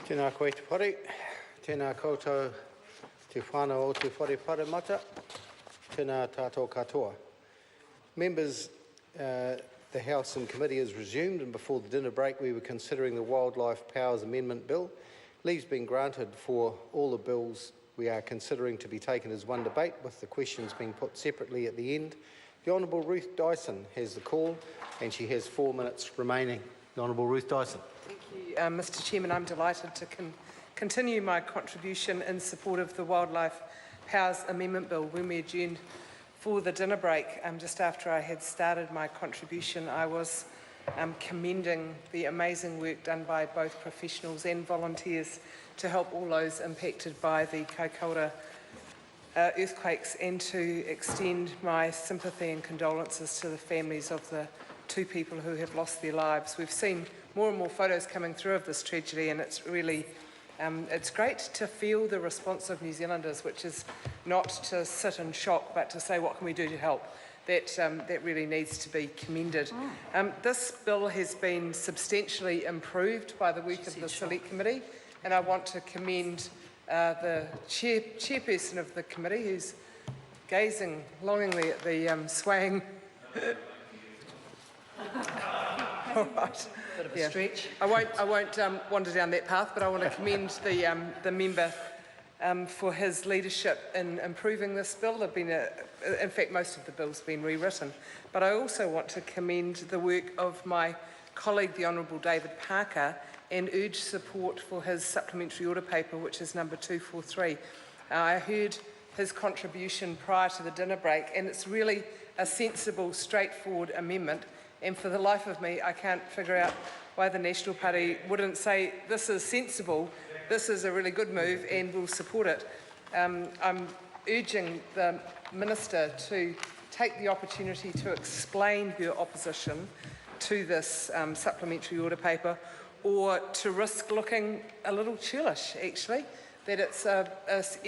Tēnā koe te pare, tēnā koutou te whānau o te whare mata, tēnā tātou katoa. Members, the House and Committee has resumed, and before the dinner break we were considering the Wildlife Powers Amendment Bill. Leave's been granted for all the bills we are considering to be taken as one debate, with the questions being put separately at the end. The Honourable Ruth Dyson has the call, and she has 4 minutes remaining. The Honourable Ruth Dyson. Thank you, Mr Chairman. I'm delighted to continue my contribution in support of the Wildlife Powers Amendment Bill. When we adjourned for the dinner break, just after I had started my contribution, I was commending the amazing work done by both professionals and volunteers to help all those impacted by the Kaikoura earthquakes, and to extend my sympathy and condolences to the families of the 2 people who have lost their lives. We've seen more and more photos coming through of this tragedy, and it's really it's great to feel the response of New Zealanders, which is not to sit in shock but to say, what can we do to help? That really needs to be commended. This bill has been substantially improved by the work of the Select Committee, and I want to commend the chairperson of the committee, who's gazing longingly at the swaying. All right. Bit of a stretch. I won't wander down that path, but I want to commend the member for his leadership in improving this bill. In fact, most of the bill's been rewritten. But I also want to commend the work of my colleague, the Honourable David Parker, and urge support for his supplementary order paper, which is number 243. I heard his contribution prior to the dinner break, and it's really a sensible, straightforward amendment. And for the life of me, I can't figure out why the National Party wouldn't say, this is sensible, this is a really good move, and we'll support it. I'm urging the Minister to take the opportunity to explain her opposition to this supplementary order paper, or to risk looking a little churlish, actually, that it's a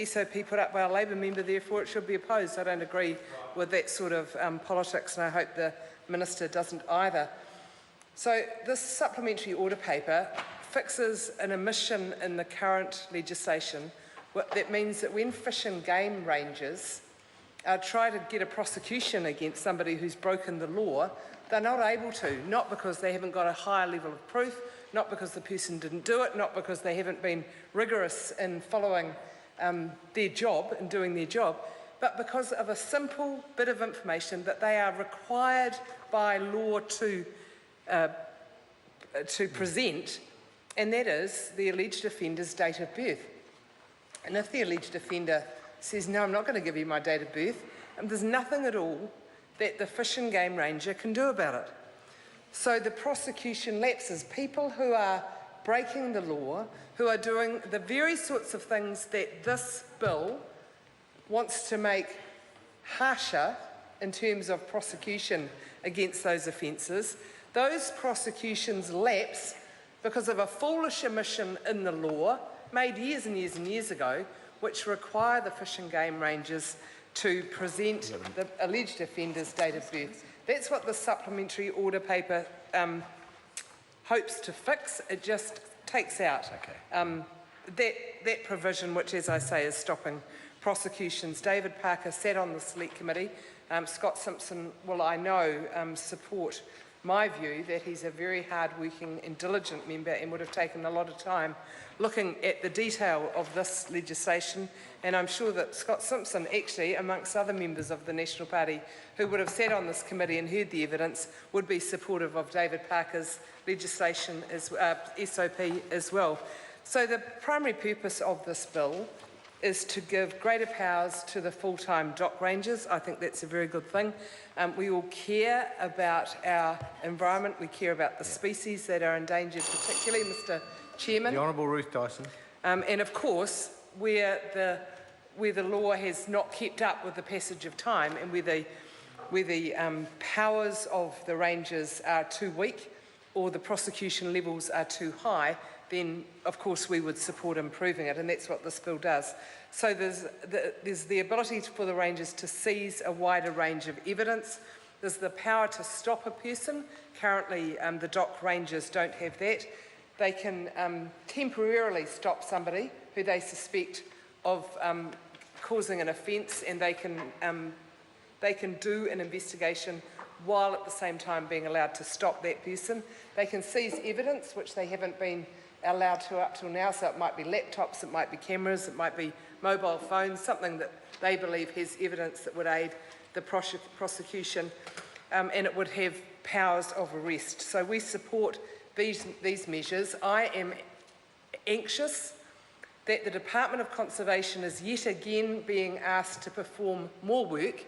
SOP put up by a Labour member, therefore it should be opposed. I don't agree with that sort of politics, and I hope the Minister doesn't either. So this supplementary order paper fixes an omission in the current legislation that means that when fish and game rangers try to get a prosecution against somebody who's broken the law, they're not able to, not because they haven't got a higher level of proof, not because the person didn't do it, not because they haven't been rigorous in following their job and doing their job, but because of a simple bit of information that they are required by law to present, and that is the alleged offender's date of birth. And if the alleged offender says, no, I'm not going to give you my date of birth, there's nothing at all that the fish and game ranger can do about it. So the prosecution lapses. People who are breaking the law, who are doing the very sorts of things that this bill wants to make harsher in terms of prosecution against those offences, those prosecutions lapse because of a foolish omission in the law made years and years and years ago, which require the fish and game rangers to present the alleged offender's date of birth. That's what the supplementary order paper hopes to fix. It just takes out that provision, which, as I say, is stopping prosecutions. David Parker sat on the Select Committee. Scott Simpson will, I know, support my view that he's a very hard-working and diligent member and would have taken a lot of time looking at the detail of this legislation. And I'm sure that Scott Simpson, actually, amongst other members of the National Party who would have sat on this committee and heard the evidence, would be supportive of David Parker's legislation, SOP, as well. So the primary purpose of this bill is to give greater powers to the full-time dock rangers. I think that's a very good thing. We all care about our environment. We care about the species that are endangered, particularly, Mr Chairman. The Honourable Ruth Dyson. And of course, where the law has not kept up with the passage of time, and where the powers of the rangers are too weak or the prosecution levels are too high, then of course we would support improving it, and that's what this bill does. So there's the ability for the rangers to seize a wider range of evidence. There's the power to stop a person. Currently, the dock rangers don't have that. they can temporarily stop somebody who they suspect of causing an offence, and they can do an investigation while at the same time being allowed to stop that person. They can seize evidence, which they haven't been allowed to up till now, so it might be laptops, it might be cameras, it might be mobile phones, something that they believe has evidence that would aid the prosecution, and it would have powers of arrest. So we support these measures. I am anxious that the Department of Conservation is yet again being asked to perform more work,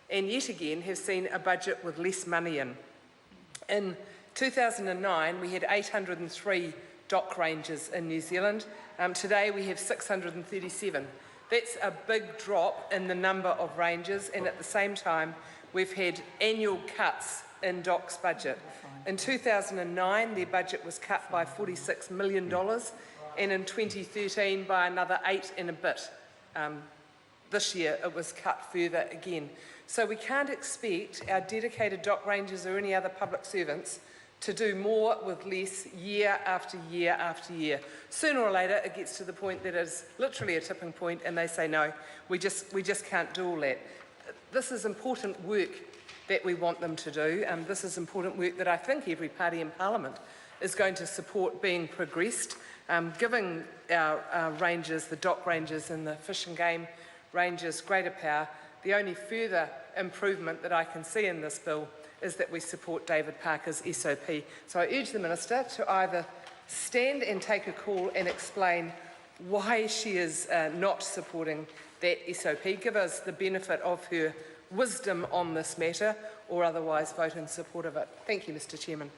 and yet again have seen a budget with less money in. In 2009, we had 803 dock rangers in New Zealand. Today we have 637. That's a big drop in the number of rangers, and at the same time we've had annual cuts in DOC's budget. In 2009 their budget was cut by $46 million, and in 2013 by another 8 and a bit. This year it was cut further again. So we can't expect our dedicated dock rangers or any other public servants to do more with less year after year after year. Sooner or later it gets to the point that it's literally a tipping point and they say no, we just can't do all that. This is important work that we want them to do, and this is important work that I think every party in Parliament is going to support being progressed, giving our rangers, the dock rangers and the fish and game rangers, greater power. The only further improvement that I can see in this bill is that we support David Parker's SOP. So I urge the Minister to either stand and take a call and explain why she is not supporting that SOP, give us the benefit of her wisdom on this matter, or otherwise vote in support of it. Thank you, Mr. Chairman.